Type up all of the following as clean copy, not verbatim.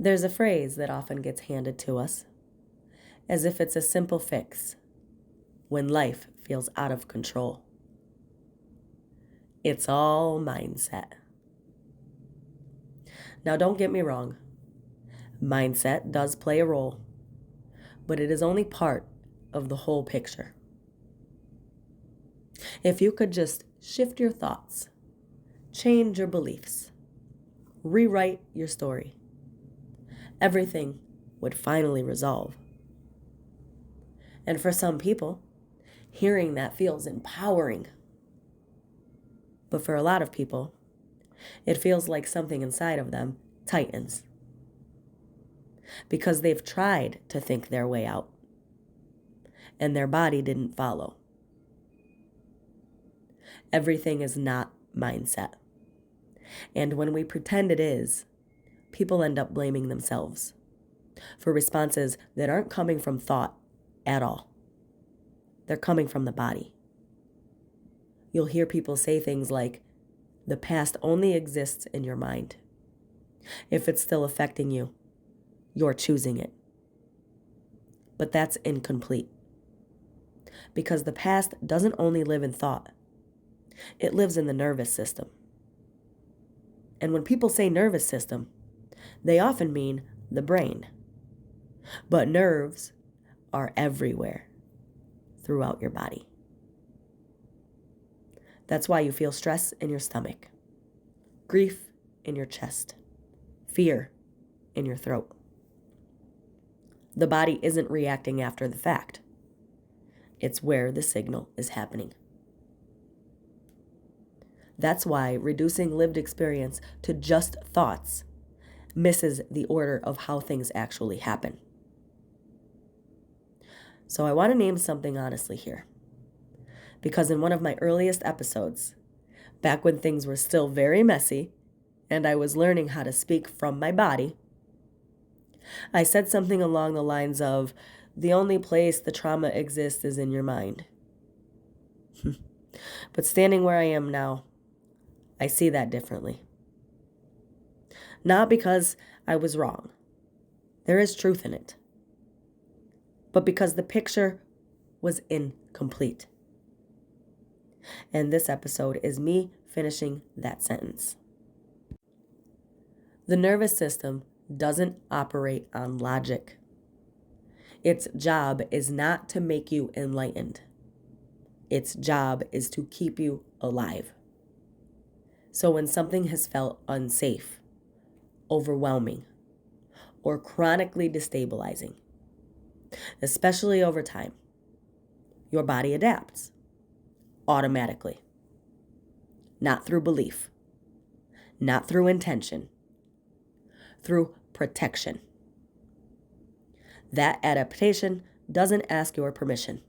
There's a phrase that often gets handed to us as if it's a simple fix when life feels out of control. It's all mindset. Now, don't get me wrong. Mindset does play a role, but it is only part of the whole picture. If you could just shift your thoughts, change your beliefs, rewrite your story, everything would finally resolve. And for some people, hearing that feels empowering. But for a lot of people, it feels like something inside of them tightens. Because they've tried to think their way out, and their body didn't follow. Everything is not mindset. And when we pretend it is, people end up blaming themselves for responses that aren't coming from thought at all. They're coming from the body. You'll hear people say things like, the past only exists in your mind. If it's still affecting you, you're choosing it. But that's incomplete. Because the past doesn't only live in thought. It lives in the nervous system. And when people say nervous system, they often mean the brain. But nerves are everywhere throughout your body. That's why you feel stress in your stomach, grief in your chest, fear in your throat. The body isn't reacting after the fact. It's where the signal is happening. That's why reducing lived experience to just thoughts misses the order of how things actually happen. So I want to name something honestly here. Because in one of my earliest episodes, back when things were still very messy and I was learning how to speak from my body, I said something along the lines of, the only place the trauma exists is in your mind. But standing where I am now, I see that differently. Not because I was wrong. There is truth in it. But because the picture was incomplete. And this episode is me finishing that sentence. The nervous system doesn't operate on logic. Its job is not to make you enlightened. Its job is to keep you alive. So when something has felt unsafe, overwhelming, or chronically destabilizing, especially over time, your body adapts automatically. Not through belief, not through intention, through protection. That adaptation doesn't ask your permission,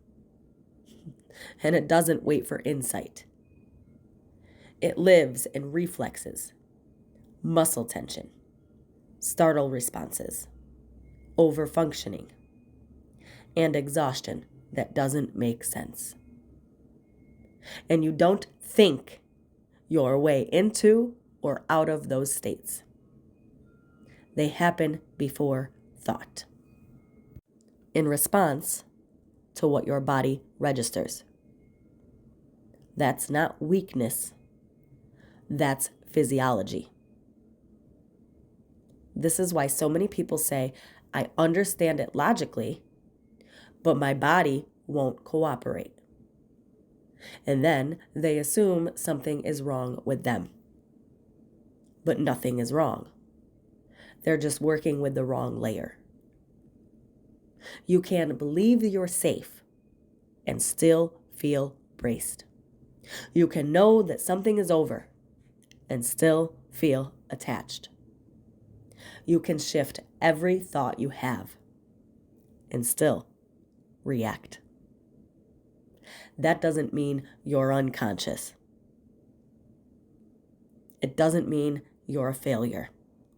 and it doesn't wait for insight. It lives in reflexes, muscle tension, startle responses, overfunctioning, and exhaustion that doesn't make sense. And you don't think your way into or out of those states. They happen before thought, in response to what your body registers. That's not weakness. That's physiology. This is why so many people say, I understand it logically, but my body won't cooperate. And then they assume something is wrong with them. But nothing is wrong. They're just working with the wrong layer. You can believe you're safe and still feel braced. You can know that something is over and still feel attached. You can shift every thought you have and still react. That doesn't mean you're unconscious. It doesn't mean you're a failure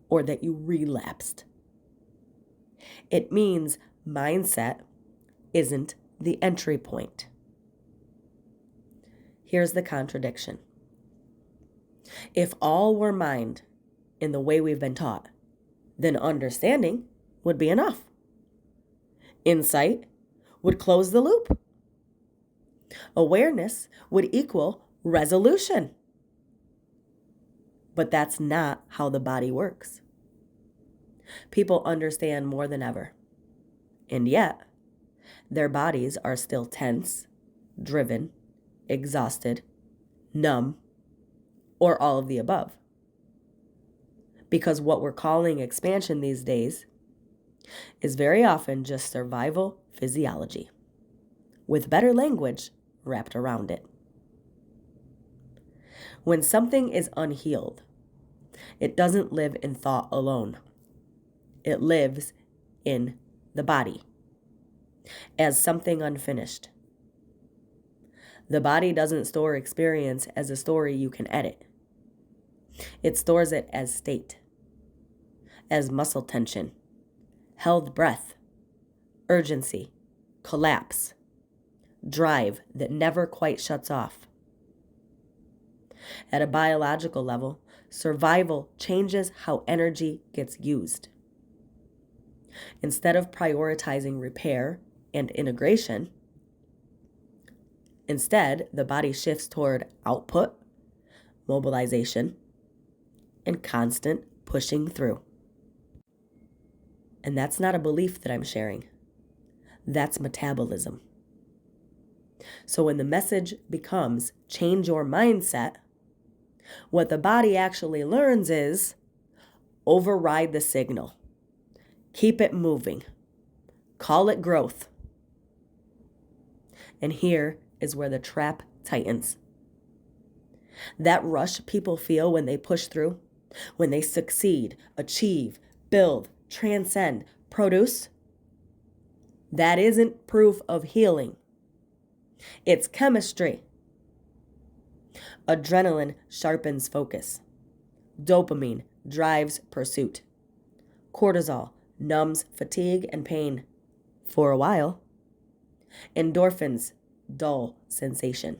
or that you relapsed. It means mindset isn't the entry point. Here's the contradiction. If all were mind in the way we've been taught, then understanding would be enough. Insight would close the loop. Awareness would equal resolution. But that's not how the body works. People understand more than ever. And yet, their bodies are still tense, driven, exhausted, numb, or all of the above. Because what we're calling expansion these days is very often just survival physiology, with better language wrapped around it. When something is unhealed, it doesn't live in thought alone. It lives in the body as something unfinished. The body doesn't store experience as a story you can edit. It stores it as state, as muscle tension, held breath, urgency, collapse, drive that never quite shuts off. At a biological level, survival changes how energy gets used. Instead of prioritizing repair and integration, instead, the body shifts toward output, mobilization, and constant pushing through. And that's not a belief that I'm sharing. That's metabolism. So when the message becomes change your mindset, what the body actually learns is override the signal. Keep it moving. Call it growth. And here is where the trap tightens. That rush people feel when they push through, when they succeed, achieve, build, transcend, produce, that isn't proof of healing. It's chemistry. Adrenaline sharpens focus. Dopamine drives pursuit. Cortisol numbs fatigue and pain for a while. Endorphins dull sensation.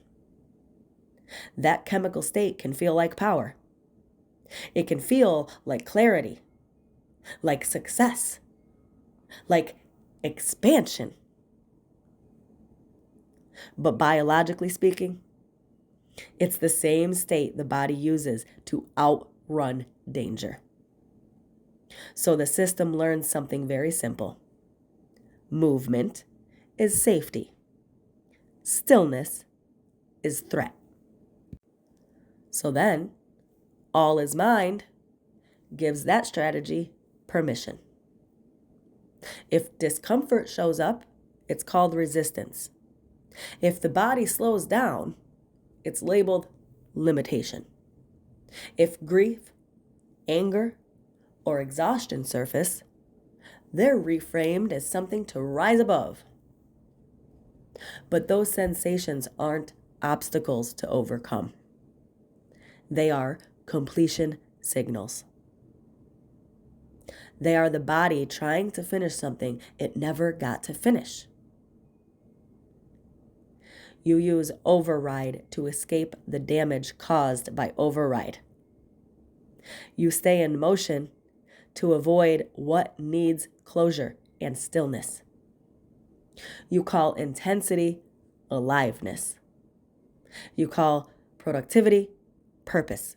That chemical state can feel like power. It can feel like clarity, like success, like expansion. But biologically speaking, it's the same state the body uses to outrun danger. So the system learns something very simple. Movement is safety. Stillness is threat. So then, all is mind gives that strategy permission. If discomfort shows up, it's called resistance. If the body slows down, it's labeled limitation. If grief, anger, or exhaustion surface, they're reframed as something to rise above. But those sensations aren't obstacles to overcome. They are completion signals. They are the body trying to finish something it never got to finish. You use override to escape the damage caused by override. You stay in motion to avoid what needs closure and stillness. You call intensity aliveness. You call productivity purpose.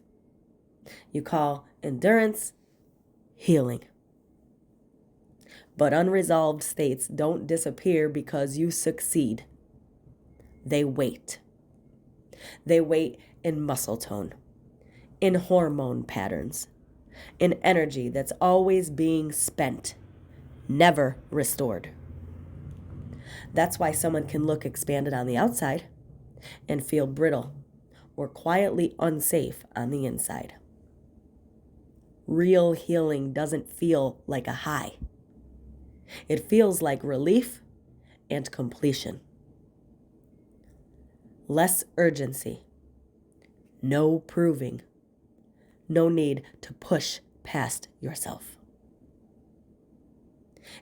You call endurance healing. But unresolved states don't disappear because you succeed. They wait. They wait in muscle tone, in hormone patterns, in energy that's always being spent, never restored. That's why someone can look expanded on the outside and feel brittle or quietly unsafe on the inside. Real healing doesn't feel like a high. It feels like relief and completion. Less urgency. No proving. No need to push past yourself.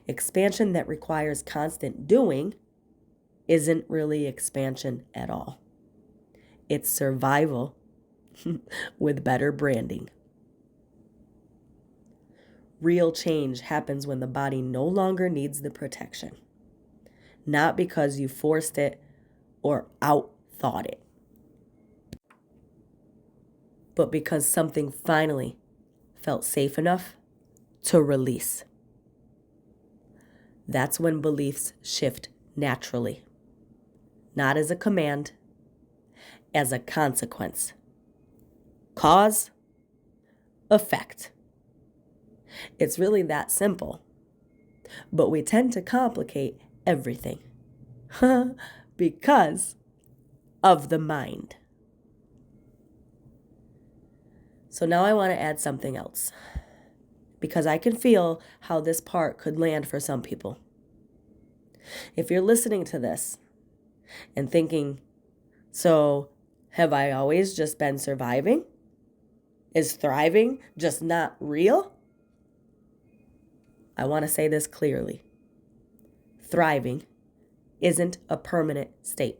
Expansion that requires constant doing isn't really expansion at all. It's survival with better branding. Real change happens when the body no longer needs the protection, not because you forced it or outthought it, but because something finally felt safe enough to release. That's when beliefs shift naturally, not as a command, as a consequence. Cause, effect. It's really that simple, but we tend to complicate everything because of the mind. So now I want to add something else, because I can feel how this part could land for some people. If you're listening to this and thinking, so have I always just been surviving? Is thriving just not real? I want to say this clearly. Thriving isn't a permanent state,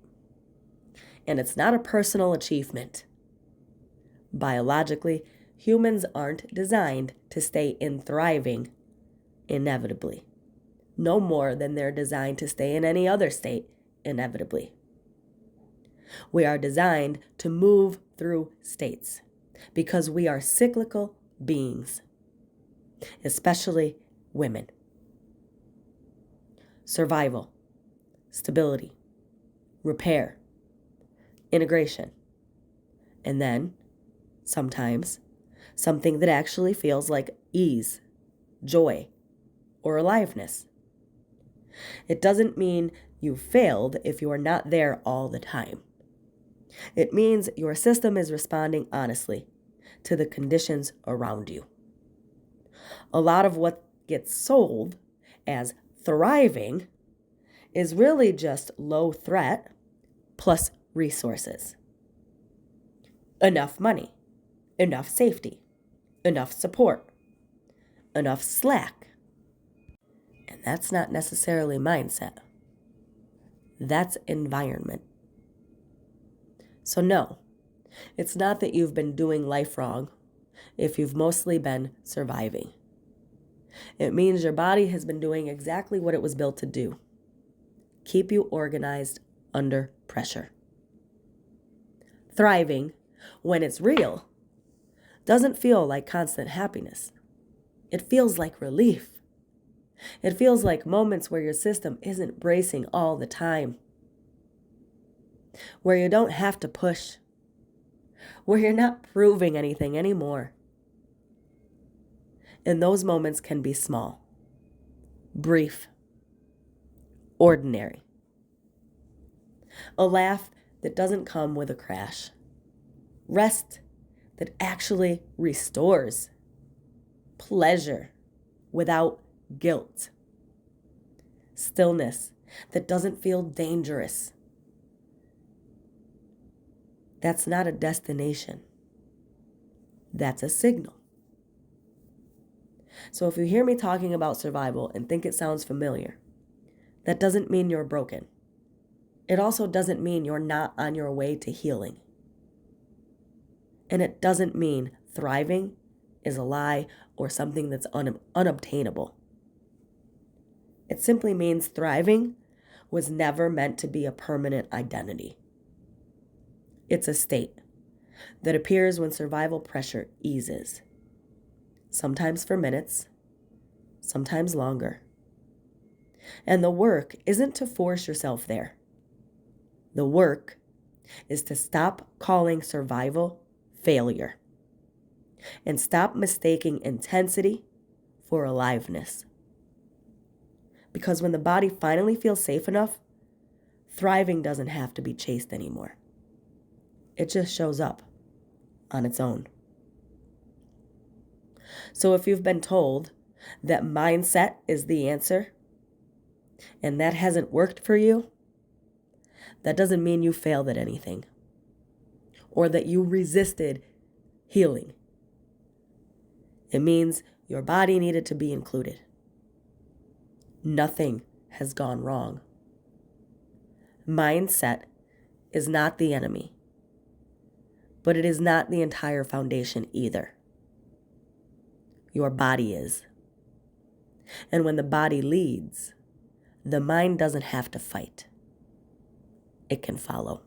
and it's not a personal achievement. Biologically, humans aren't designed to stay in thriving inevitably, no more than they're designed to stay in any other state inevitably. We are designed to move through states because we are cyclical beings, especially women. Survival, stability, repair, integration, and then, sometimes, something that actually feels like ease, joy, or aliveness. It doesn't mean you failed if you are not there all the time. It means your system is responding honestly to the conditions around you. A lot of what gets sold as thriving is really just low threat plus resources. Enough money, enough safety, enough support, enough slack. And that's not necessarily mindset. That's environment. So no, it's not that you've been doing life wrong if you've mostly been surviving. It means your body has been doing exactly what it was built to do. Keep you organized under pressure. Thriving, when it's real, doesn't feel like constant happiness. It feels like relief. It feels like moments where your system isn't bracing all the time, where you don't have to push, where you're not proving anything anymore. And those moments can be small, brief, ordinary. A laugh that doesn't come with a crash. Rest that actually restores. Pleasure without guilt. Stillness that doesn't feel dangerous. That's not a destination. That's a signal. So if you hear me talking about survival and think it sounds familiar, that doesn't mean you're broken. It also doesn't mean you're not on your way to healing. And it doesn't mean thriving is a lie or something that's unobtainable. It simply means thriving was never meant to be a permanent identity. It's a state that appears when survival pressure eases. Sometimes for minutes, sometimes longer. And the work isn't to force yourself there. The work is to stop calling survival failure and stop mistaking intensity for aliveness. Because when the body finally feels safe enough, thriving doesn't have to be chased anymore. It just shows up on its own. So if you've been told that mindset is the answer and that hasn't worked for you, that doesn't mean you failed at anything or that you resisted healing. It means your body needed to be included. Nothing has gone wrong. Mindset is not the enemy, but it is not the entire foundation either. Your body is. And when the body leads, the mind doesn't have to fight. It can follow.